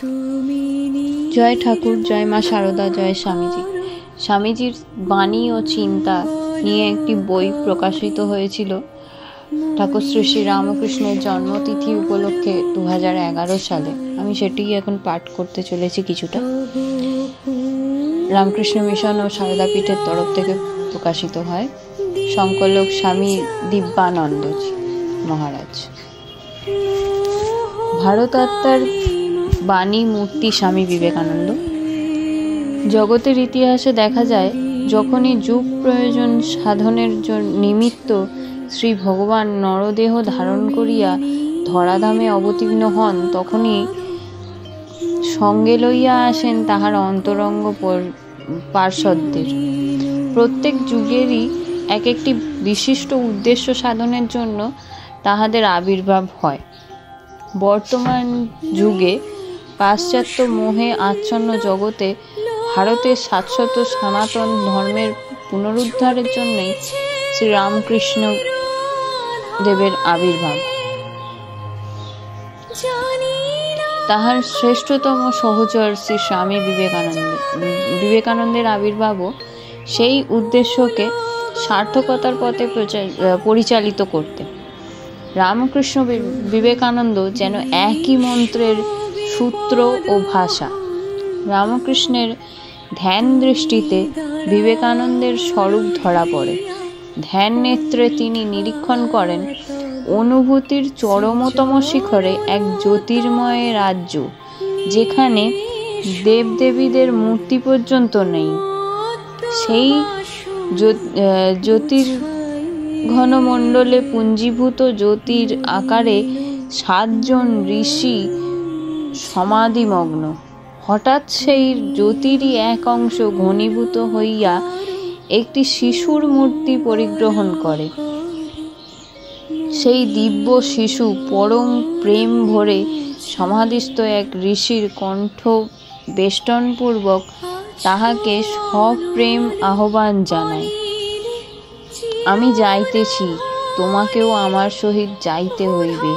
জয় ঠাকুর, জয় মা শারদা, জয় স্বামীজি। স্বামীজির বাণী ও চিন্তা নিয়ে একটি বই প্রকাশিত হয়েছিল ঠাকুর শ্রী শ্রী রামকৃষ্ণের জন্মতিথি উপলক্ষে 2011 সালে। আমি সেটি এখন পাঠ করতে চলেছি কিছুটা। রামকৃষ্ণ মিশন ও সারদা পীঠের তরফ থেকে প্রকাশিত হয়। সংকলক স্বামী দিব্যানন্দ মহারাজ। ভারত আত্মার বাণী মূর্তি স্বামী বিবেকানন্দ। জগতের ইতিহাসে দেখা যায়, যখনই যুগ প্রয়োজন সাধনের নিমিত্ত শ্রী ভগবান নরদেহ ধারণ করিয়া ধরাধামে অবতীর্ণ হন, তখনই সঙ্গে লইয়া আসেন তাহার অন্তরঙ্গ পার্ষদদের। প্রত্যেক যুগেরই এক একটি বিশিষ্ট উদ্দেশ্য সাধনের জন্য তাহাদের আবির্ভাব হয়। বর্তমান যুগে পাশ্চাত্য মোহে আচ্ছন্ন জগতে ভারতের শাশ্বত সনাতন ধর্মের পুনরুদ্ধারের জন্যই শ্রী রামকৃষ্ণ দেবের আবির্ভাব। তাহার শ্রেষ্ঠতম সহচর শ্রী স্বামী বিবেকানন্দের আবির্ভাবও সেই উদ্দেশ্যকে সার্থকতার পথে পরিচালিত করতে। রামকৃষ্ণ বিবেকানন্দ যেন একই মন্ত্রের সূত্র ও ভাষা। রামকৃষ্ণের ধ্যান দৃষ্টিতে বিবেকানন্দের স্বরূপ ধরা পড়ে। ধ্যান নেত্রে তিনি নিরীক্ষণ করেন অনুভূতির চরমতম শিখরে এক জ্যোতির্ময় রাজ্য, যেখানে দেবদেবীদের মূর্তি পর্যন্ত নেই। সেই জ্যোতির্ঘনমণ্ডলে পুঞ্জীভূত জ্যোতির আকারে 7 জন ঋষি সমাধিমগ্ন। হঠাৎ সেই জ্যোতিরই এক অংশ ঘনীভূত হইয়া একটি শিশুর মূর্তি পরিগ্রহণ করে। সেই দিব্য শিশু পরম প্রেম ভরে সমাধিস্থ এক ঋষির কণ্ঠ বেষ্টনপূর্বক তাহাকে সপ্রেম আহ্বান জানায়, আমি যাইতেছি, তোমাকেও আমার সহিত যাইতে হইবে।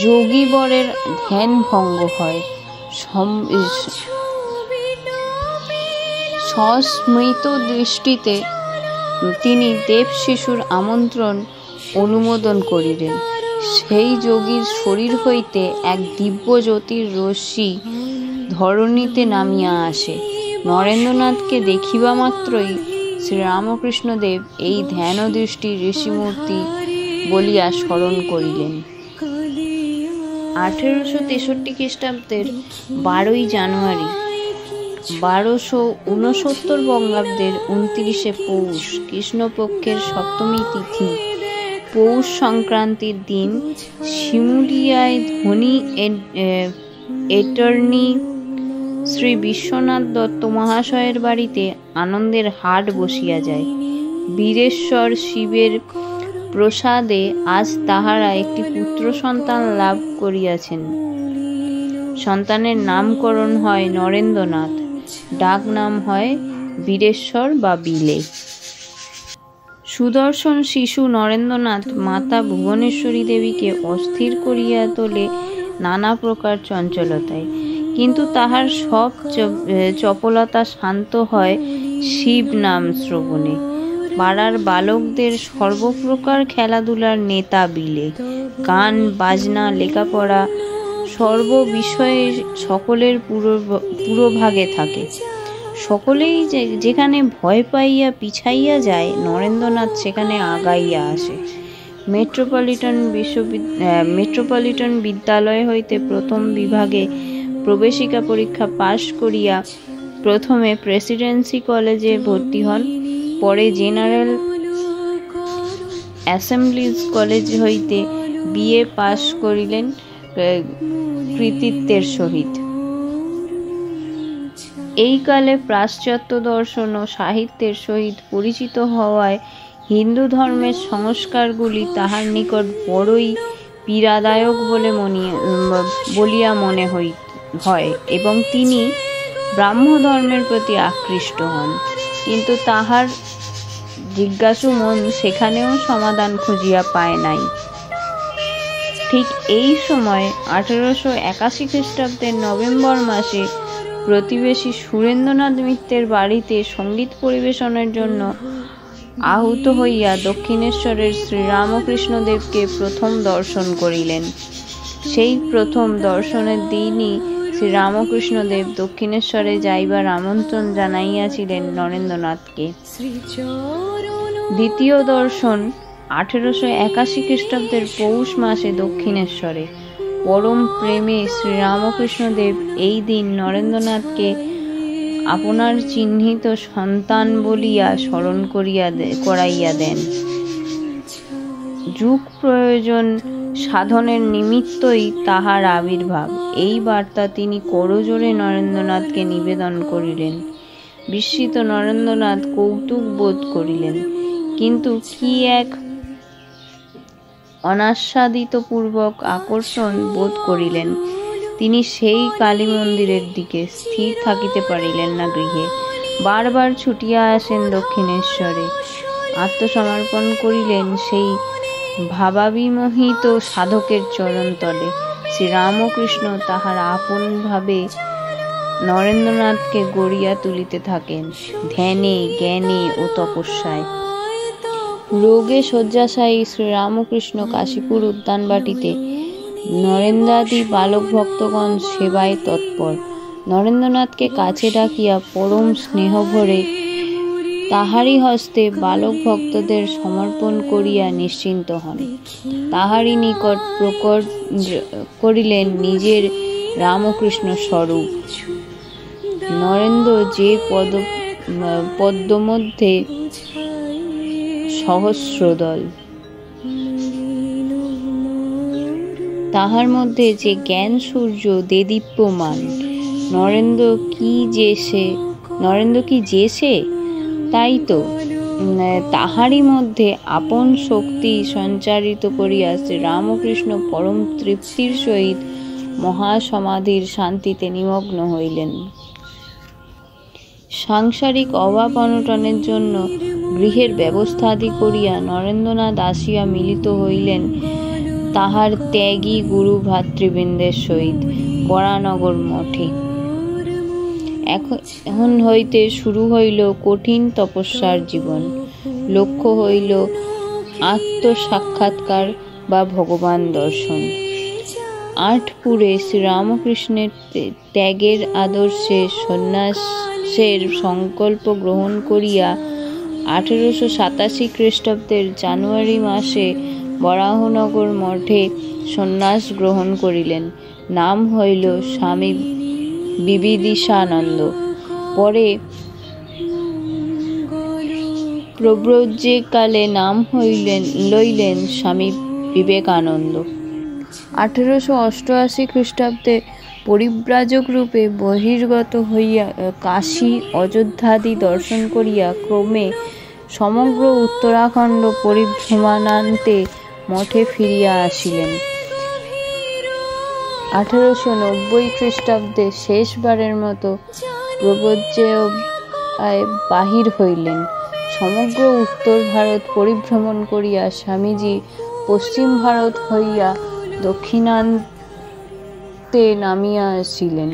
যোগীবরের ধ্যান ভঙ্গ হয়। সস্মিত দৃষ্টিতে তিনি দেব শিশুর আমন্ত্রণ অনুমোদন করিলেন। সেই যোগীর শরীর হইতে এক দিব্য জ্যোতির রশ্মি ধরণীতে নামিয়া আসে। নরেন্দ্রনাথকে দেখিবা মাত্রই শ্রীরামকৃষ্ণদেব এই ধ্যান দৃষ্টি ঋষিমূর্তি বলিয়া স্মরণ করিলেন। 1863 খ্রিস্টাব্দের 12 জানুয়ারি, 1269 বঙ্গাব্দের 29 পৌষ, কৃষ্ণপক্ষের সপ্তমী তিথি, পৌষ সংক্রান্তির দিন শিমুলিয়ায় ধনী এটর্নি শ্রী বিশ্বনাথ দত্ত মহাশয়ের বাড়িতে আনন্দের হাট বসিয়া যায়। বীরেশ্বর শিবের প্রসাদে আজ তাহারা একটি পুত্র সন্তান লাভ করিয়াছেন। সন্তানের নামকরণ হয় নরেন্দ্রনাথ, ডাক নাম হয় বীরেশ্বর বা বিলে। সুদর্শন শিশু নরেন্দ্রনাথ মাতা ভুবনেশ্বরী দেবীকে অস্থির করিয়া তোলে নানা প্রকার চঞ্চলতায়, কিন্তু তাহার সব চপলতা শান্ত হয় শিব নাম শ্রবণে। পাড়ার বালকদের সর্বপ্রকার খেলাধুলার নেতা বিলে। গান বাজনা লেখাপড়া সর্ব বিষয়ে সকলের পুরোভাগে থাকে। সকলেই যেখানে ভয় পাইয়া পিছাইয়া যায়, নরেন্দ্রনাথ সেখানে আগাইয়া আসে। মেট্রোপলিটন বিদ্যালয় হইতে প্রথম বিভাগে প্রবেশিকা পরীক্ষা পাশ করিয়া প্রথমে প্রেসিডেন্সি কলেজে ভর্তি হন। পরে জেনারেল অ্যাসেম্বলিজ কলেজ হইতে বিএ পাশ করিলেন কৃতিত্বের সহিত। এই কালে পাশ্চাত্য দর্শন ও সাহিত্যের সহিত পরিচিত হওয়ায় হিন্দু ধর্মের সংস্কারগুলি তাহার নিকট বড়ই পীড়াদায়ক বলিয়া মনে হয় এবং তিনি ব্রাহ্ম ধর্মের প্রতি আকৃষ্ট হন। কিন্তু তাহার জিজ্ঞাসু মন সেখানেও সমাধান খুঁজিয়া পায় নাই। ঠিক এই সময় 1881 খ্রিস্টাব্দের নভেম্বর মাসে প্রতিবেশী সুরেন্দ্রনাথ মিত্রের বাড়িতে সঙ্গীত পরিবেশনের জন্য আহুত হইয়া দক্ষিণেশ্বরের শ্রীরামকৃষ্ণদেবকে প্রথম দর্শন করিলেন। সেই প্রথম দর্শনের দিনই শ্রীরামকৃষ্ণদেব দক্ষিণেশ্বরে যাইবার আমন্ত্রণ জানাইয়াছিলেন নরেন্দ্রনাথকে। দ্বিতীয় দর্শন 1881 খ্রিস্টাব্দের পৌষ মাসে দক্ষিণেশ্বরে। পরম প্রেমে শ্রীরামকৃষ্ণদেব এই দিন নরেন্দ্রনাথকে আপনার চিহ্নিত সন্তান বলিয়া স্মরণ করাইয়া দেন। যুগ প্রয়োজন সাধনের নিমিত্তই তাহার আবির্ভাব, এই বার্তা তিনি করজোড়ে নরেন্দ্রনাথকে নিবেদন করিলেন। বিস্মিত নরেন্দ্রনাথ কৌতুক বোধ করিলেন, কিন্তু কি এক অনাস্বাদিতপূর্বক আকর্ষণ বোধ করিলেন। তিনি সেই কালী মন্দিরের দিকে স্থির থাকিতে পারিলেন না গৃহে। বারবার ছুটিয়া আসেন দক্ষিণেশ্বরে, আত্মসমর্পণ করিলেন সেই ভাবাবিমোহিত সাধকের চরণতলে। শ্রীরামকৃষ্ণ তাহার আপন ভাবে নরেন্দ্রনাথকে গড়িয়া তুলিতে থাকেন, ধ্যানে, জ্ঞানে ও তপস্যায়। রোগে শয্যাশায়ী শ্রীরামকৃষ্ণ কাশীপুর উদ্যানবাটিতে নরেন্দ্রাদি বালক ভক্তগণ সেবায় তৎপর। নরেন্দ্রনাথকে কাছে ডাকিয়া পরম স্নেহভরে তাহারই হস্তে বালক ভক্তদের সমর্পণ করিয়া নিশ্চিন্ত হন। তাহারই নিকট প্রকট করিলেন নিজের রামকৃষ্ণ স্বরূপ। নরেন্দ্র যে পদ্মমধ্যে সহস্রদল, তাহার মধ্যে যে জ্ঞান সূর্য দেদীপ্যমান। নরেন্দ্র কি যে সে? তাই তো। তাহারই মধ্যে আপন শক্তি সঞ্চারিত করিয়া শ্রীরামকৃষ্ণ পরম তৃপ্তির সহিত মহাসমাধির শান্তিতে নিমগ্ন হইলেন। সাংসারিক অভাব অনটনের জন্য গৃহের ব্যবস্থাদি করিয়া নরেন্দ্রনাথ আসিয়া মিলিত হইলেন তাহার ত্যাগী গুরু ভ্রাতৃবৃন্দের সহিত বরানগর মঠে। এখন হইতে শুরু হইল কঠিন তপস্যার জীবন। লক্ষ্য হইল আত্মসাক্ষাৎকার বা ভগবান দর্শন। আটপুরে শ্রীরামকৃষ্ণের ত্যাগের আদর্শে সন্ন্যাসের সংকল্প গ্রহণ করিয়া 1887 খ্রিস্টাব্দের জানুয়ারি মাসে বরাহনগর মঠে সন্ন্যাস গ্রহণ করিলেন। নাম হইল স্বামী বিবিদিশানন্দ। পরে প্রব্রজকালে নাম লইলেন স্বামী বিবেকানন্দ। 1888 খ্রিস্টাব্দে পরিব্রাজক রূপে বহির্গত হইয়া কাশী অযোধ্যাদি দর্শন করিয়া ক্রমে সমগ্র উত্তরাখণ্ড পরিভ্রমণান্তে মঠে ফিরিয়া আসিলেন। 1890 খ্রিস্টাব্দে শেষবারের মতো প্রব্রজে বাহির হইলেন। সমগ্র উত্তর ভারত পরিভ্রমণ করিয়া স্বামীজি পশ্চিম ভারত হইয়া দক্ষিণান্তে নামিয়া আসিলেন।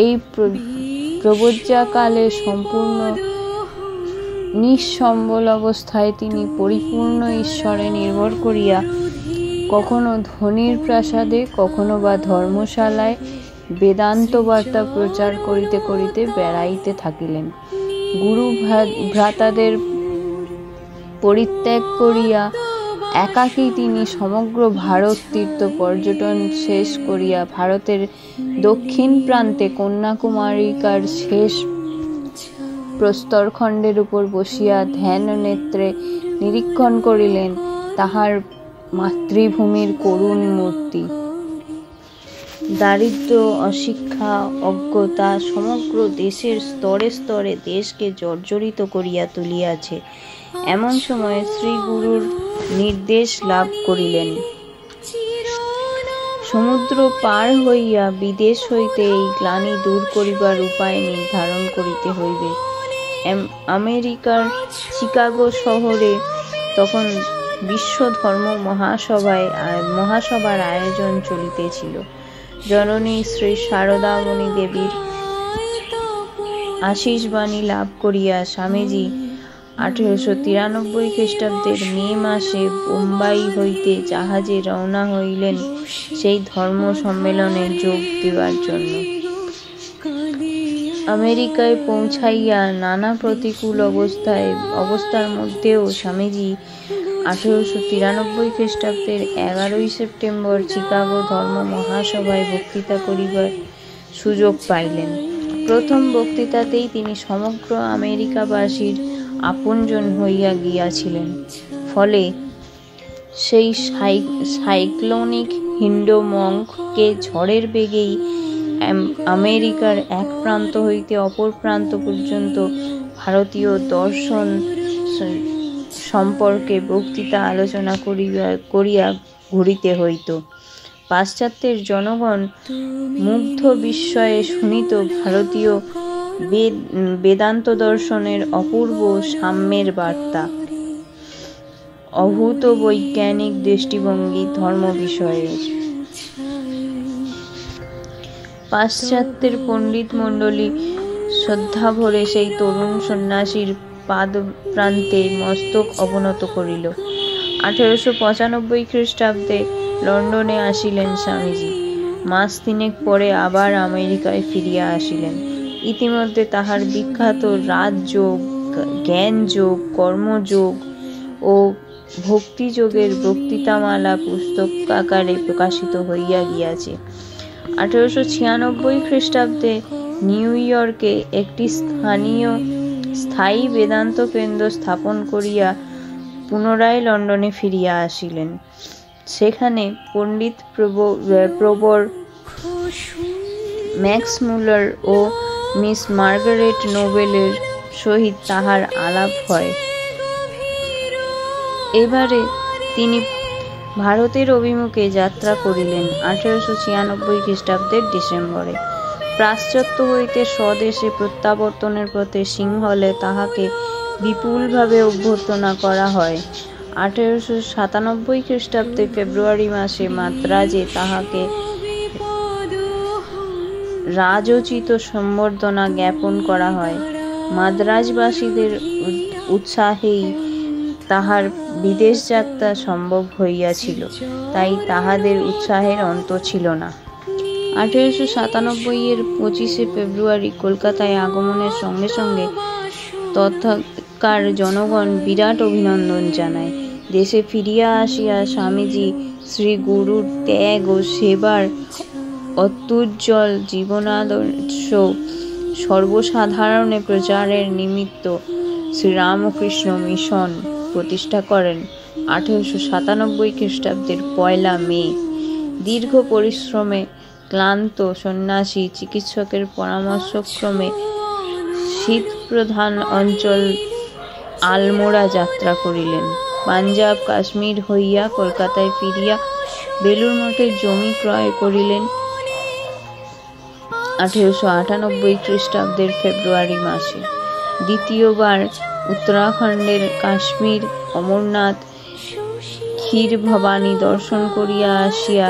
এই প্রব্রজকালে সম্পূর্ণ নিঃসম্বল অবস্থায় তিনি পরিপূর্ণ ঈশ্বরে নির্ভর করিয়া কখনো ধনির প্রাসাদে, কখনো বা ধর্মশালায় বেদান্ত বার্তা প্রচার করিতে করিতে বেড়াইতে থাকিলেন। গুরু ভ্রাতাদের পরিত্যাগ করিয়া একাকী তিনি সমগ্র ভারত তীর্থ পর্যটন শেষ করিয়া ভারতের দক্ষিণ প্রান্তে কন্যাকুমারিকার শেষ প্রস্তরখণ্ডের উপর বসিয়া ধ্যান নেত্রে নিরীক্ষণ করিলেন তাহার মাতৃভূমির করুণ মূর্তি। দারিদ্র্য, অশিক্ষা, অজ্ঞতা সমগ্র দেশের স্তরে স্তরে দেশকে জর্জরিত করিয়া তুলিয়াছে। এমন সময়ে শ্রী গুরুর নির্দেশ লাভ করিলেন, সমুদ্র পার হইয়া বিদেশ হইতে এই গ্লানি দূর করিবার উপায় নির্ধারণ করিতে হইবে। আমেরিকার চিকাগো শহরে তখন বিশ্ব ধর্ম মহাসভার আয়োজন চলিতেছিল। জননী শ্রী শারদামণি দেবীর আশীষবাণী লাভ করিয়া স্বামীজি 1893 খ্রিস্টাব্দের মে মাসে বোম্বাই হইতে জাহাজে রওনা হইলেন সেই ধর্ম সম্মেলনে যোগ দেওয়ার জন্য। আমেরিকায় পৌঁছাইয়া নানা প্রতিকূল অবস্থার মধ্যেও স্বামীজি 1893 খ্রিস্টাব্দের 11 সেপ্টেম্বর চিকাগো ধর্ম মহাসভায় বক্তৃতা করিবার সুযোগ পাইলেন। প্রথম বক্তৃতাতেই তিনি সমগ্র আমেরিকাবাসীর আপনজন হইয়া গিয়াছিলেন। ফলে সেই সাইক্লোনিক হিন্ডোমঙ্ককে ঝড়ের বেগেই আমেরিকার এক প্রান্ত হইতে অপর প্রান্ত পর্যন্ত ভারতীয় দর্শন সম্পর্কে বক্তৃতা আলোচনা করিয়া ঘুরিতে হইত। পাশ্চাত্যের জনগণ মুগ্ধ বিস্ময়ে শুনিত ভারতীয় বেদান্ত দর্শনের অপূর্ব সাম্যের বার্তা, অভূত বৈজ্ঞানিক দৃষ্টিভঙ্গি ধর্ম বিষয়ে। পাশ্চাত্যের পণ্ডিত মণ্ডলী শ্রদ্ধাভরে সেই তরুণ সন্ন্যাসীর পাদপ্রান্তে মস্তক অবনত করিল। 1895 খ্রিস্টাব্দে লন্ডনে আসিলেন স্বামীজি। মাস তিনেক পরে আবার আমেরিকায় ফিরিয়া আসিলেন। ইতিমধ্যে তাহার বিখ্যাত রাজযোগ, জ্ঞানযোগ, কর্মযোগ ও ভক্তিযোগের বক্তৃতামালা পুস্তকাকারে প্রকাশিত হইয়া গিয়াছে। 1896 খ্রিস্টাব্দে নিউ ইয়র্কে একটি স্থায়ী বেদান্ত কেন্দ্র স্থাপন করিয়া পুনরায় লন্ডনে ফিরিয়া আসিলেন। সেখানে পণ্ডিত প্রবর ম্যাক্স মুলার ও মিস মার্গারেট নোবেলের সহিত তাহার আলাপ হয়। এবারে তিনি ভারতের অভিমুখে যাত্রা করিলেন 1896 খ্রিস্টাব্দের ডিসেম্বরে। পাশ্চাত্য হইতে স্বদেশে প্রত্যাবর্তনের পথে সিংহলে তাহাকে বিপুলভাবে অভ্যর্থনা করা হয়। 1897 খ্রিস্টাব্দে ফেব্রুয়ারি মাসে মাদ্রাজে তাহাকে রাজোচিত সম্বর্ধনা জ্ঞাপন করা হয়। মাদ্রাজবাসীদের উৎসাহেই তাহার বিদেশ যাত্রা সম্ভব হইয়াছিল, তাই তাহাদের উৎসাহের অন্ত ছিল না। 1897 এর 25 ফেব্রুয়ারি কলকাতায় আগমনের সঙ্গে সঙ্গে তথাকার জনগণ বিরাট অভিনন্দন জানায়। দেশে ফিরিয়া আসিয়া স্বামীজি শ্রী গুরুর ত্যাগ ও সেবার অত্যুজ্জ্বল জীবনাদর্শ সর্বসাধারণে প্রচারের নিমিত্ত শ্রীরামকৃষ্ণ মিশন প্রতিষ্ঠা করেন 1897 খ্রিস্টাব্দের 1 মে। দীর্ঘ পরিশ্রমে ক্লান্ত সন্ন্যাসী চিকিৎসকের পরামর্শক্রমে শীতপ্রধান অঞ্চল আলমোড়া যাত্রা করিলেন। পাঞ্জাব কাশ্মীর হইয়া কলকাতায় ফিরিয়া বেলুর মঠের জমি ক্রয় করিলেন 1898 খ্রিস্টাব্দের ফেব্রুয়ারি মাসে। দ্বিতীয়বার উত্তরাখণ্ডের কাশ্মীর, অমরনাথ, ক্ষীর ভবানী দর্শন করিয়া আসিয়া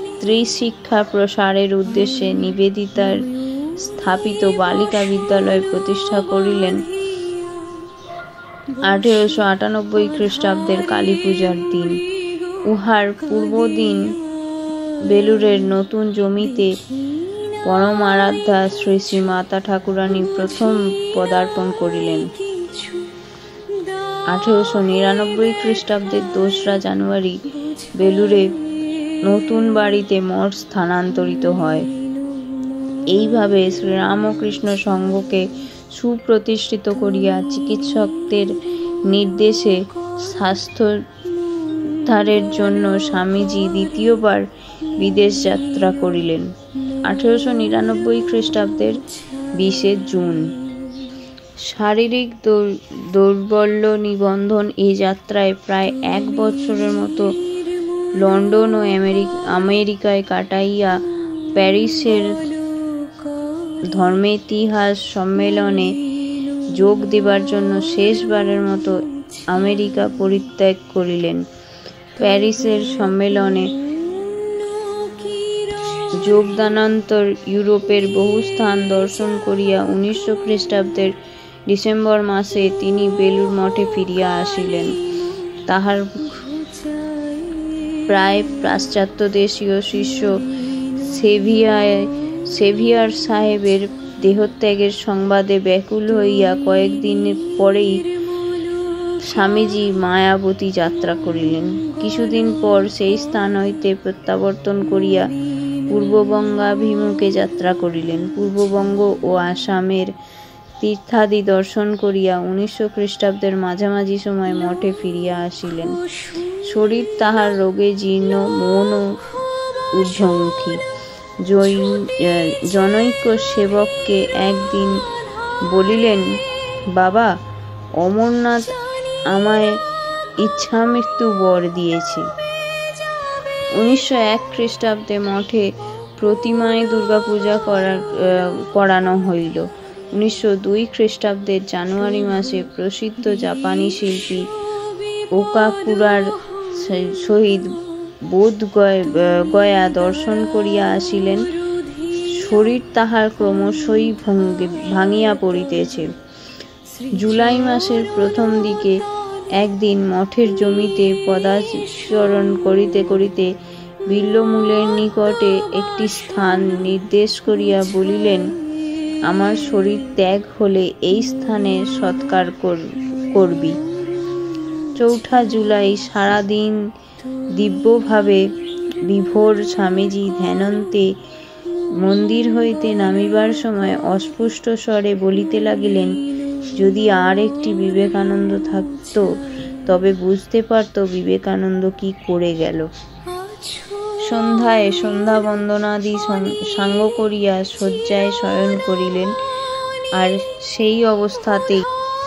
স্ত্রী শিক্ষা প্রসারের উদ্দেশ্যে নিবেদিতার স্থাপিত বালিকা বিদ্যালয় প্রতিষ্ঠা করিলেন 1898 খ্রিস্টাব্দের কালী পূজার দিন। উহার পূর্বদিন বেলুরের নতুন জমিতে পরমারাধ্যা শ্রী শ্রী মাতা ঠাকুরানী প্রথম পদার্পণ করিলেন। 1899 খ্রিস্টাব্দের 2 জানুয়ারি বেলুরে নতুন বাড়িতে মঠ স্থানান্তরিত হয়। এইভাবে শ্রীরামকৃষ্ণ সংঘকে সুপ্রতিষ্ঠিত করিয়া চিকিৎসকদের নির্দেশে স্বাস্থ্যোদ্ধারের জন্য স্বামীজি দ্বিতীয়বার বিদেশ যাত্রা করিলেন 1899 খ্রিস্টাব্দের 20 জুন। শারীরিক দৌর্বল্য নিবন্ধন এই যাত্রায় প্রায় 1 বৎসরের মতো লন্ডন ও আমেরিকায় কাটাইয়া প্যারিসের ধর্মেতিহাস সম্মেলনে যোগ দেবার জন্য শেষবারের মতো আমেরিকা পরিত্যাগ করিলেন। প্যারিসের সম্মেলনে যোগদানান্তর ইউরোপের বহু স্থান দর্শন করিয়া 1900 খ্রিস্টাব্দের ডিসেম্বর মাসে তিনি বেলুড় মঠে ফিরিয়া আসিলেন। তাহার প্রায় পাশ্চাত্য দেশীয় শিষ্য সেভিয়ার সাহেবের দেহত্যাগের সংবাদে ব্যাকুল হইয়া কয়েকদিন পরেই স্বামীজি মায়াবতী যাত্রা করিলেন। কিছুদিন পর সেই স্থান হইতে প্রত্যাবর্তন করিয়া পূর্ববঙ্গাভিমুখে যাত্রা করিলেন। পূর্ববঙ্গ ও আসামের তীর্থাদি দর্শন করিয়া 1900 খ্রিস্টাব্দের মাঝামাঝি সময় মঠে ফিরিয়া আসিলেন। শরীর তাহার রোগে জীর্ণ, মনও ঊর্ধ্বমুখী। জনৈক সেবককে একদিন বলিলেন, বাবা, অমরনাথ আমায় ইচ্ছামৃত্যু বর দিয়েছে। 1901 খ্রিস্টাব্দে মঠে প্রতিমায় দুর্গাপূজা করানো হইল। 1902 খ্রিস্টাব্দের জানুয়ারি মাসে প্রসিদ্ধ জাপানি শিল্পী ওকাকুরার সহিত বোধ গয়া দর্শন করিয়া আসিলেন। শরীর তাহার ক্রমশই ভাঙিয়া পড়িতেছে। জুলাই মাসের প্রথম দিকে একদিন মঠের জমিতে পদাচরণ করিতে করিতে বিল্বমূলের নিকটে একটি স্থান নির্দেশ করিয়া বলিলেন, আমার শরীর ত্যাগ হলে এই স্থানে সৎকার করবি। 4 জুলাই সারাদিন দিব্যভাবে বিভোর স্বামীজি ধ্যানন্তে মন্দির হইতে নামিবার সময় অস্পষ্ট স্বরে বলিতে লাগিলেন, যদি আর একটি বিবেকানন্দ থাকত তবে বুঝতে পারত বিবেকানন্দ কি করে গেল। সন্ধ্যায় সন্ধ্যা বন্দনাদি সাঙ্গ করিয়া শয্যায় শয়ন করিলেন। আর সেই অবস্থাতেই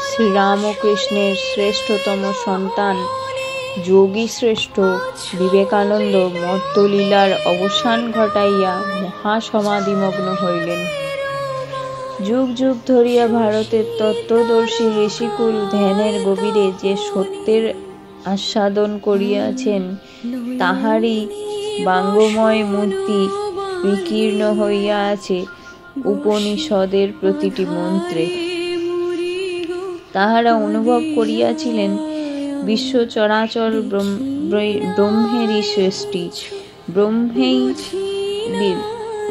শ্রীরামকৃষ্ণের শ্রেষ্ঠতম সন্তান যোগীশ্রেষ্ঠ বিবেকানন্দ মত্তলীলার অবসান ঘটাইয়া মহাসমাধিমগ্ন হইলেন। যুগ যুগ ধরিয়া ভারতের তত্ত্বদর্শী ঋষিকুল ধ্যানের গভীরে যে সত্যের আস্বাদন করিয়াছেন, তাহারই বাঙ্গময় মূর্তি বিকীর্ণ হইয়া আছে উপনিষদের প্রতিটি মন্ত্রে। তাহারা অনুভব করিয়াছিলেন বিশ্ব চরাচর ব্রহ্মেরই সৃষ্টি, ব্রহ্মেই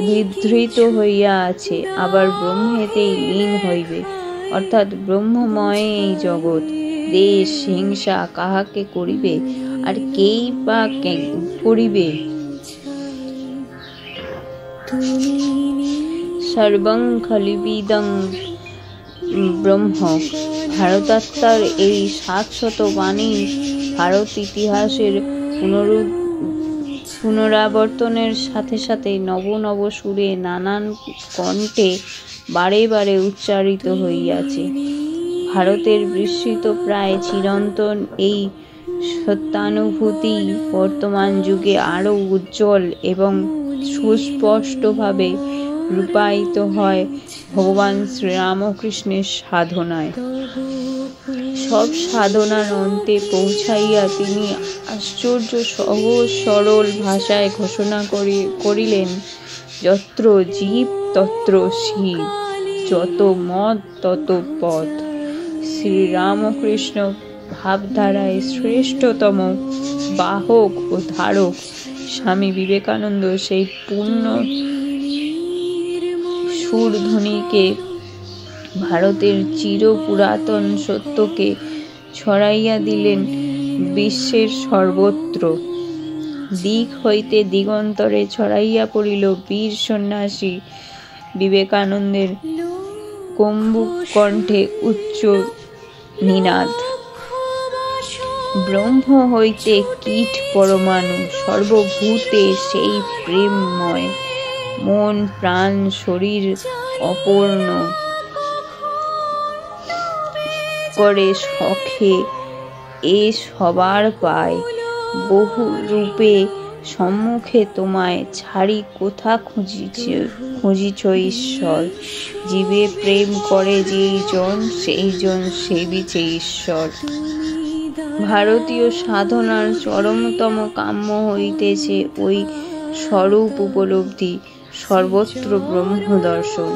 বিধৃত হইয়া আছে, আবার ব্রহ্মেতেই লীন হইবে, অর্থাৎ ব্রহ্মময় এই জগৎ। দেশ হিংসা কাহাকে করিবে, আর কেই বা করিবে? সর্বং খলিবিদং ব্রহ্ম। ভারতাত্মার এই 700 বাণী ভারত ইতিহাসের পুনরাবর্তনের সাথে সাথে নব নব সুরে নানান কণ্ঠে বারে বারে উচ্চারিত হইয়াছে। ভারতের বিস্মৃত প্রায় চিরন্তন এই সত্যানুভূতি বর্তমান যুগে আরও উজ্জ্বল এবং সুস্পষ্টভাবে রূপায়িত হয় ভগবান শ্রীরামকৃষ্ণের সাধনায়। সব সাধনার অন্তে পৌঁছাইয়া তিনি আশ্চর্য সহজ সরল ভাষায় ঘোষণা করিলেন, যত্র জীব তত্র শিব, যত মত তত পথ। শ্রীরামকৃষ্ণ ভাবধারায় শ্রেষ্ঠতম বাহক ও ধারক স্বামী বিবেকানন্দ সেই পূর্ণ সুরধ্বনিকে, ভারতের চির পুরাতন সত্যকে ছড়াইয়া দিলেন বিশ্বের সর্বত্র। দিক হইতে দিগন্তরে ছড়াইয়া পড়িল বীর সন্ন্যাসী বিবেকানন্দের কম্বুক কণ্ঠে উচ্চ নিনাদ। ব্রহ্ম হইতে কীট পরমাণু, সর্বভূতে সেই প্রেমময়, মন প্রাণ শরীর অপূর্ণ করে সখে এ সবার পায়। বহু রূপে সম্মুখে তোমায় ছাড়ি কোথা খুঁজিছ ঈশ্বর। জীবে প্রেম করে যেই জন, সেই জন সেবিছে ঈশ্বর। ভারতীয় সাধনার চরমতম কাম্য হইতেছে ওই স্বরূপ উপলব্ধি, সর্বত্র ব্রহ্ম দর্শন।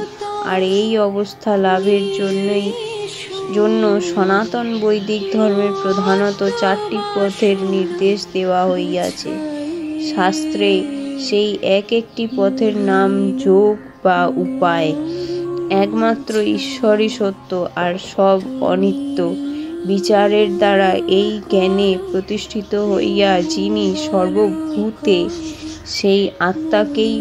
আর এই অবস্থা লাভের জন্য সনাতন বৈদিক ধর্মের প্রধানত 4টি পথের নির্দেশ দেওয়া হইয়াছে। শাস্ত্রে সেই এক একটি পথের নাম যোগ বা উপায়। একমাত্র ঈশ্বরই সত্য, আর সব অনিত্য। বিচারের দ্বারা এই জ্ঞানে প্রতিষ্ঠিত হইয়া যিনি সর্বভূতে সেই আত্মাকেই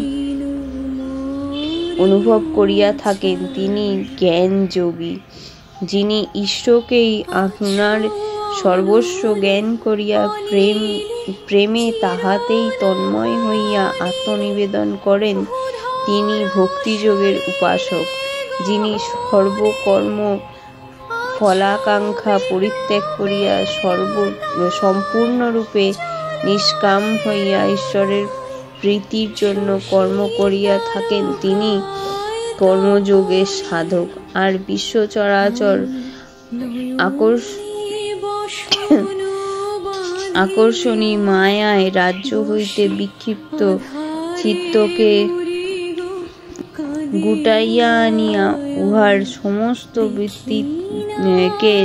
অনুভব করিয়া থাকেন, তিনি জ্ঞানযোগী। যিনি ঈশ্বরকেই আপনার সর্বস্ব জ্ঞান করিয়া প্রেমে তাহাতেই তন্ময় হইয়া আত্মনিবেদন করেন, তিনি ভক্তিযোগের উপাসক। যিনি সর্বকর্ম ফলাকাঙ্ক্ষা পরিত্যাগ করিয়া সম্পূর্ণরূপে নিষ্কাম হইয়া ঈশ্বরের প্রীতির জন্য কর্ম করিয়া থাকেন, তিনি কর্মযোগের সাধক। আর বিশ্ব চরাচর আকর্ষণী মায়ায় রাজ্য হইতে বিক্ষিপ্ত চিত্তকে গুটাইয়া আনিয়া উহার সমস্ত বৃত্তিকে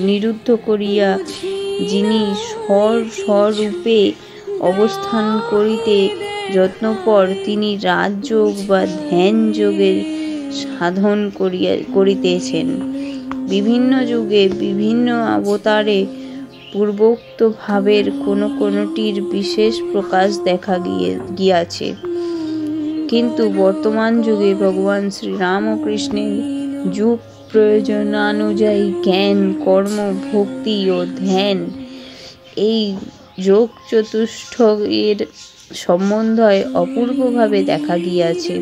নিরুদ্ধ করিয়া যিনি স্বরূপে অবস্থান করিতে যত্নপর, তিনি রাজযোগ বা ধ্যান যোগের সাধন করিতেছেন। বিভিন্ন যুগে বিভিন্ন অবতারে পূর্বোক্ত ভাবের কোনটির বিশেষ প্রকাশ দেখা গিয়াছে, কিন্তু বর্তমান যুগে ভগবান শ্রীরামকৃষ্ণের যুগ প্রয়োজনানুযায়ী জ্ঞান, কর্ম, ভক্তি ও ধ্যান এই যোগ চতুষ্টয়ের সমন্বয় অপূর্বভাবে দেখা গিয়াছে।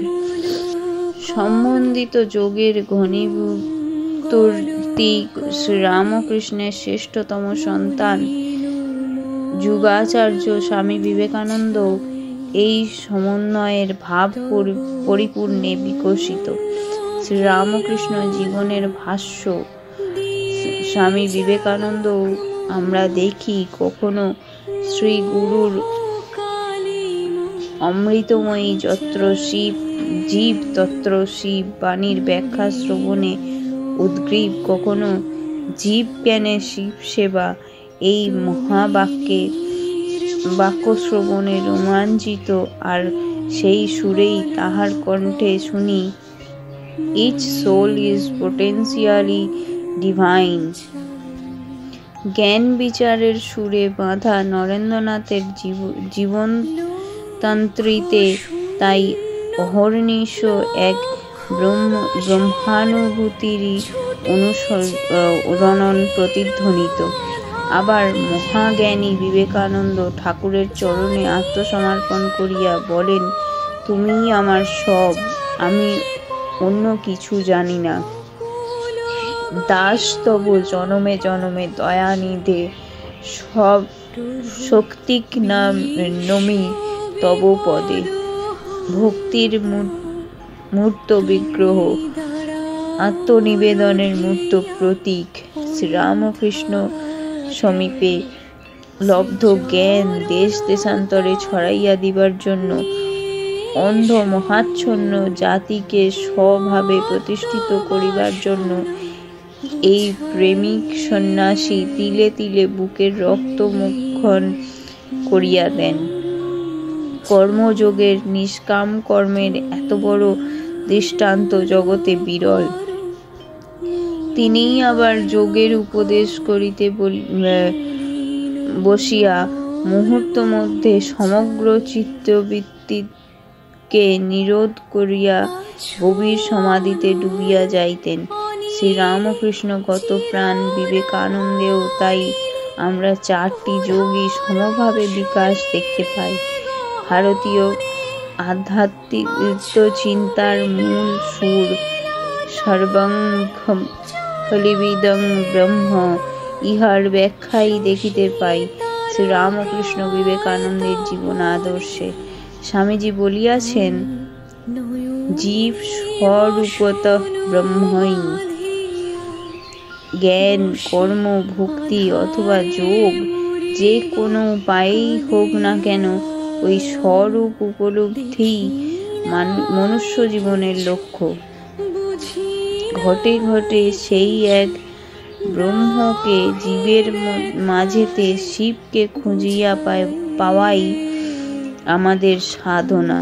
সম্বন্ধিত যোগের ঘনীভূতটি শ্রীরামকৃষ্ণের শ্রেষ্ঠতম সন্তান যুগাচার্য স্বামী বিবেকানন্দ এই সমন্বয়ের ভাব পরিপূর্ণে বিকশিত। শ্রীরামকৃষ্ণ জীবনের ভাষ্য স্বামী বিবেকানন্দ আমরা দেখি কখনো শ্রী গুরুর অমৃতময়ী যত্র শিব জীব তত্র শিব বাণীর ব্যাখ্যা শ্রবণে উদ্গ্রীব, কখনো জীব জ্ঞানে শিব সেবা এই বাক্য শ্রবণে রোমাঞ্চিত। আর সেই সুরেই তাহার কণ্ঠে শুনি, each soul is potentially divine। জ্ঞান বিচারের সুরে বাঁধা নরেন্দ্রনাথের জীবনতান্ত্রিতে তাই অহর্নিশ এক ব্রহ্মানুভূতিরই অনুরণন প্রতিধ্বনিত। আবার মহাজ্ঞানী বিবেকানন্দ ঠাকুরের চরণে আত্মসমর্পণ করিয়া বলেন, তুমিই আমার সব, আমি অন্য কিছু জানি না। দাস তব জনমে জনমে দয়ানিধে, সব শক্তিক নাম নমি তব পদে। ভক্তির মূর্ত বিগ্রহ, আত্মনিবেদনের মূর্ত প্রতীক শ্রীরামকৃষ্ণ সমীপে লব্ধ জ্ঞান দেশ দেশান্তরে ছড়াইয়া দিবার জন্য অন্ধ মহাচ্ছন্ন জাতিকে স্বভাবে প্রতিষ্ঠিত করিবার জন্য এই প্রেমিক সন্ন্যাসী তিলে তিলে বুকের রক্ত মোক্ষণ করিয়া দেন। কর্মযোগের, নিষ্কাম কর্মের এত বড় দৃষ্টান্ত জগতে বিরল। তিনিই আবার যোগের উপদেশ করিতে বসিয়া মুহূর্ত মধ্যে সমগ্র চিত্তবৃত্তিকে নিরোধ করিয়া গভীর সমাধিতে ডুবিয়া যাইতেন। শ্রীরামকৃষ্ণগত প্রাণ বিবেকানন্দেও তাই আমরা 4টি যোগই সমভাবে বিকাশ দেখতে পাই। ভারতীয় আধ্যাত্মিক চিন্তার মূল সুর সর্বং খলিবিদং ব্রহ্ম, ইহার ব্যাখ্যাই দেখিতে পাই শ্রীরামকৃষ্ণ বিবেকানন্দের জীবন আদর্শে। স্বামীজি বলিয়াছেন, জীব স্বরূপতঃ ব্রহ্মই। জ্ঞান, কর্ম, ভক্তি অথবা যোগ, যে কোনো উপায়েই হোক না কেন, ওই স্বরূপ উপলব্ধি মনুষ্য জীবনের লক্ষ্য। ঘটে ঘটে সেই এক ব্রহ্মকে জীবের মাঝেতে শিবকে খুঁজিয়া পাওয়াই আমাদের সাধনা।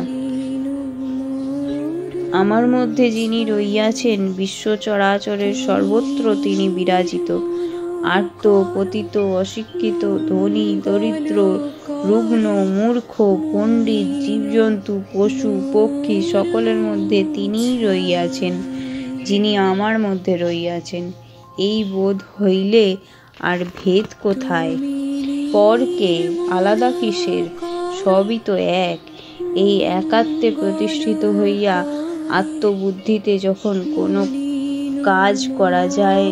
আমার মধ্যে যিনি রইয়াছেন, বিশ্ব চরাচরের সর্বত্র তিনি বিরাজিত। আর্ত, পতিত, অশিক্ষিত, ধনী, দরিদ্র, রুগ্ন, মূর্খ, পণ্ডিত, জীবজন্তু, পশু, পক্ষী সকলের মধ্যে তিনিই রইয়াছেন, যিনি আমার মধ্যে রইয়াছেন। এই বোধ হইলে আর ভেদ কোথায়? পরকে, আলাদা কিসের? সবই তো এক। এই একাত্মে প্রতিষ্ঠিত হইয়া আত্মবুদ্ধিতে যখন কোনো কাজ করা যায়,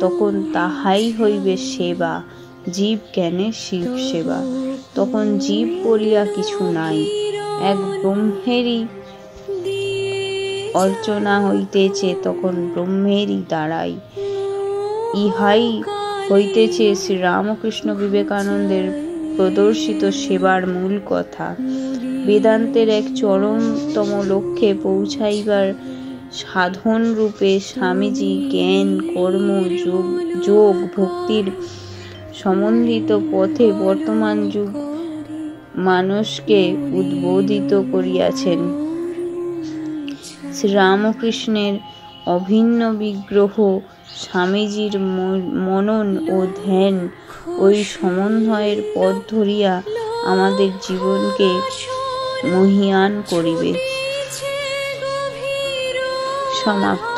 তখন তাহাই হইবে সেবা। জীব জ্ঞানে শিব সেবা। তখন জীব বলিয়া কিছু নাই, এক ব্রহ্মেরই অর্চনা হইতেছে, তখন ব্রহ্মেরই দ্বারাই। ইহাই হইতেছে শ্রীরামকৃষ্ণ বিবেকানন্দের প্রদর্শিত সেবার মূল কথা। বেদান্তের এক চরমতম লক্ষ্যে পৌঁছাইবার সাধন রূপে স্বামীজি জ্ঞান, কর্ম, যোগ, ভক্তির সম্বন্ধিত পথে বর্তমান যুগ মানুষকে উদ্বোধিত করিয়াছেন। শ্রীরামকৃষ্ণের অভিন্ন বিগ্রহ স্বামীজির মনন ও ধ্যান, ওই সমন্বয়ের পথ ধরিয়া আমাদের জীবনকে মহীয়ান করিবে। সমাপ্ত।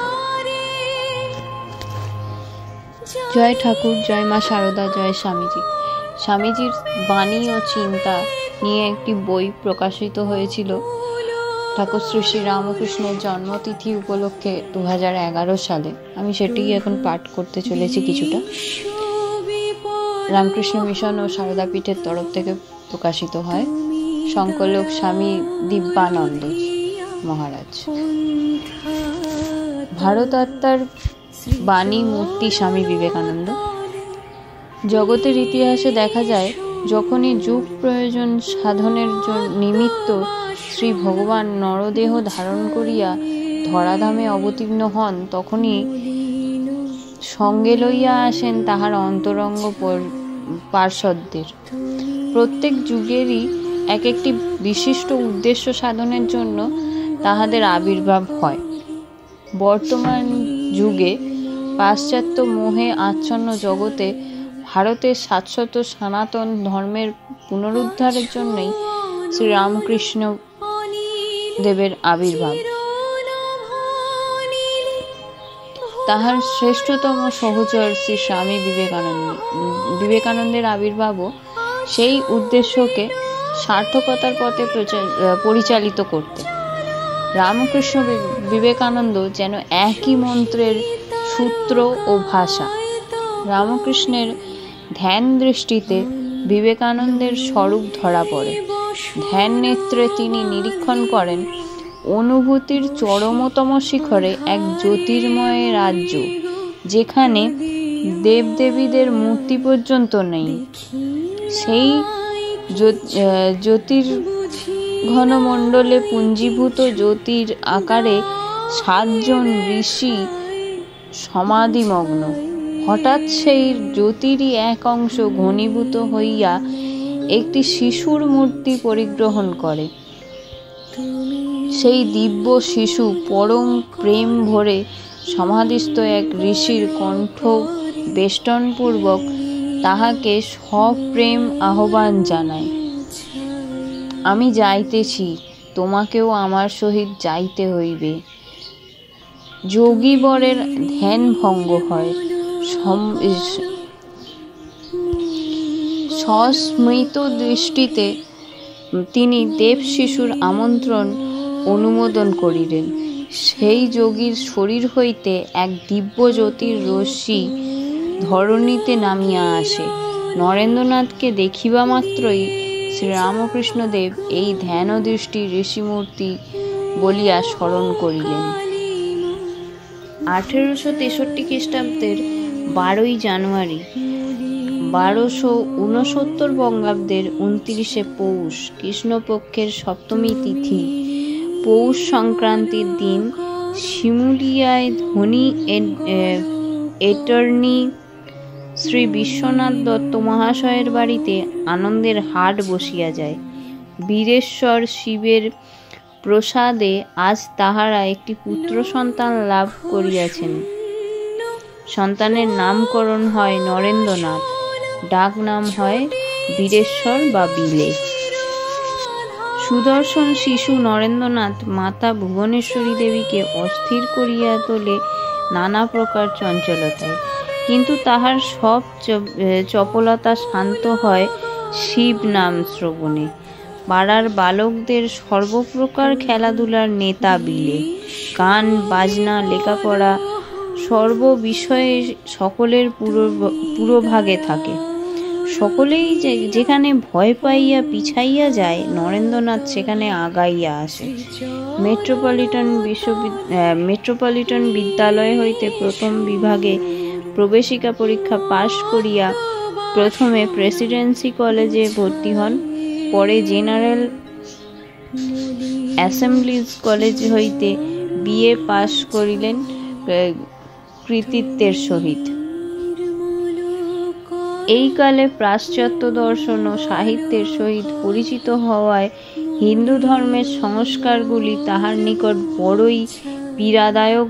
জয় ঠাকুর, জয় মা শারদা, জয় স্বামীজি। স্বামীজির বাণী ও চিন্তা নিয়ে একটি বই প্রকাশিত হয়েছিল ঠাকুর শ্রী শ্রী রামকৃষ্ণের জন্মতিথি উপলক্ষে 2011 সালে। আমি সেটি এখন পাঠ করতে চলেছি কিছুটা। রামকৃষ্ণ মিশন ও সারদা পীঠের তরফ থেকে প্রকাশিত হয়। সংকলক স্বামী দিব্যানন্দ মহারাজ। ভারত আত্মার বাণী মূর্তি স্বামী বিবেকানন্দ। জগতের ইতিহাসে দেখা যায়, যখনই যুগ প্রয়োজন সাধনের নিমিত্ত শ্রী ভগবান নরদেহ ধারণ করিয়া ধরাধামে অবতীর্ণ হন, তখনই সঙ্গে লইয়া আসেন তাহার অন্তরঙ্গ পার্ষদদের। প্রত্যেক যুগেরই এক একটি বিশিষ্ট উদ্দেশ্য সাধনের জন্য তাহাদের আবির্ভাব হয়। বর্তমান যুগে পাশ্চাত্য মোহে আচ্ছন্ন জগতে ভারতের শাশ্বত সনাতন ধর্মের পুনরুদ্ধারের জন্যই শ্রীরামকৃষ্ণ দেবের আবির্ভাব। তাহার শ্রেষ্ঠতম সহচর শ্রী স্বামী বিবেকানন্দের আবির্ভাবও সেই উদ্দেশ্যকে সার্থকতার পথে পরিচালিত করতে। রামকৃষ্ণ বিবেকানন্দ যেন একই মন্ত্রের সূত্র ও ভাষা। রামকৃষ্ণের ধ্যান দৃষ্টিতে বিবেকানন্দের স্বরূপ ধরা পড়ে। ধ্যান নেত্রে তিনি নিরীক্ষণ করেন অনুভূতির চরমতম শিখরে এক জ্যোতির্ময় রাজ্য, যেখানে দেবদেবীদের মূর্তি পর্যন্ত নেই। সেই জ্যোতির্ঘনমণ্ডলে পুঞ্জীভূত জ্যোতির আকারে 7 জন ঋষি সমাধিমগ্ন। হঠাৎ সেই জ্যোতিরই এক অংশ ঘনীভূত হইয়া একটি শিশুর মূর্তি পরিগ্রহণ করে। সেই দিব্য শিশু পরম প্রেম ভরে সমাধিস্থ এক ঋষির কণ্ঠ বেষ্টনপূর্বক তাহাকে সপ্রেম আহ্বান জানায়, আমি যাইতেছি, তোমাকেও আমার সহিত যাইতে হইবে। যোগীবরের ধ্যান ভঙ্গ হয়। সস্মিত দৃষ্টিতে তিনি দেব শিশুর আমন্ত্রণ অনুমোদন করিলেন। সেই যোগীর শরীর হইতে এক দিব্য জ্যোতির রশ্মি ধরণীতে নামিয়া আসে। নরেন্দ্রনাথকে দেখিবা মাত্রই শ্রীরামকৃষ্ণদেব এই ধ্যান দৃষ্টি ঋষিমূর্তি বলিয়া স্মরণ করিলেন। 1863 খ্রিস্টাব্দের 12ই জানুয়ারি 1269 বঙ্গাব্দের 29শে পৌষ কৃষ্ণপক্ষের সপ্তমী তিথি পৌষ সংক্রান্তির দিন শিমুলিয়ায় ধনী অ্যাটর্নি শ্রী বিশ্বনাথ দত্ত মহাশয়ের বাড়িতে আনন্দের হাট বসিয়া যায়। বীরেশ্বর শিবের প্রসাদে আজ তাহারা একটি পুত্র সন্তান লাভ করিয়াছেন। সন্তানের নামকরণ হয় নরেন্দ্রনাথ, ডাক নাম হয় বীরেশ্বর বা বিলে। সুদর্শন শিশু নরেন্দ্রনাথ মাতা ভুবনেশ্বরী দেবীকে অস্থির করিয়া তোলে নানা প্রকার চঞ্চলতায়, কিন্তু তাহার সব চপলতা শান্ত হয় শিব নাম শ্রবণে। পাড়ার বালকদের সর্বপ্রকার খেলাধুলার নেতা বিলে। গান বাজনা লেখাপড়া সর্ব বিষয়ে সকলের পুরোভাগে থাকে। সকলেই যেখানে ভয় পাইয়া পিছাইয়া যায়, নরেন্দ্রনাথ সেখানে আগাইয়া আসে। মেট্রোপলিটন বিদ্যালয় হইতে প্রথম বিভাগে প্রবেশিকা পরীক্ষা পাশ করিয়া প্রথমে প্রেসিডেন্সি কলেজে ভর্তি হন, পরে জেনারেল অ্যাসেম্বলিজ কলেজ হইতে বিএ পাশ করিলেন কৃতিত্বের সহিত। এই কালে পাশ্চাত্য দর্শন ও সাহিত্যের সহিত পরিচিত হওয়ায় হিন্দু ধর্মের সংস্কারগুলি তাহার নিকট বড়ই পীড়াদায়ক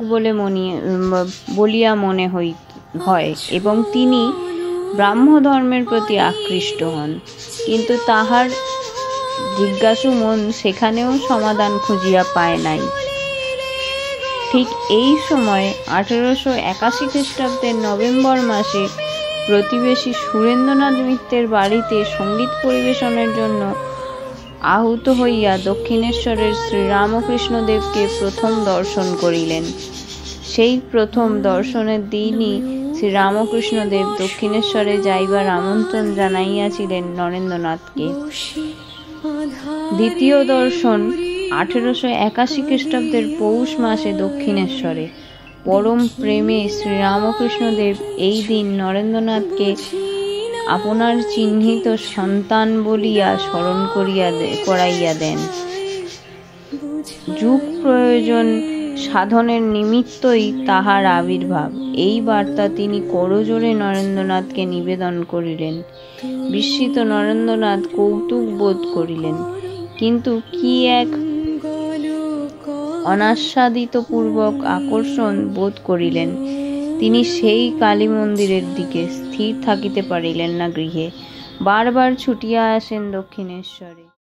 বলিয়া মনে হয় এবং তিনি ব্রাহ্ম ধর্মের প্রতি আকৃষ্ট হন। কিন্তু তাহার জিজ্ঞাসু মন সেখানেও সমাধান খুঁজিয়া পায় নাই। ঠিক এই সময় 1881 খ্রিস্টাব্দের নভেম্বর মাসে প্রতিবেশী সুরেন্দ্রনাথ মিত্রের বাড়িতে সঙ্গীত পরিবেশনের জন্য আহুত হইয়া দক্ষিণেশ্বরের শ্রীরামকৃষ্ণদেবকে প্রথম দর্শন করিলেন। সেই প্রথম দর্শনের দিনই শ্রীরামকৃষ্ণদেব দক্ষিণেশ্বরে যাইবার আমন্ত্রণ জানাইয়াছিলেন নরেন্দ্রনাথকে। দ্বিতীয় দর্শন 1881 খ্রিস্টাব্দের পৌষ মাসে দক্ষিণেশ্বরে। পরম প্রেমে শ্রীরামকৃষ্ণদেব এই দিন নরেন্দ্রনাথকে আপনার চিহ্নিত সন্তান বলিয়া স্মরণ করাইয়া দেন। যুগ প্রয়োজন সাধনের নিমিত্তই তাহার আবির্ভাব, এই বার্তা তিনি করজোড়ে নরেন্দ্রনাথকে নিবেদন করিলেন। বিস্মিত নরেন্দ্রনাথ কৌতুক বোধ করিলেন, কিন্তু কি এক অনাস্বাদিতপূর্বক আকর্ষণ বোধ করিলেন। তিনি সেই কালী মন্দিরের দিকে স্থির থাকিতে পারিলেন না গৃহে, বারবার ছুটিয়া আসেন দক্ষিণেশ্বরে।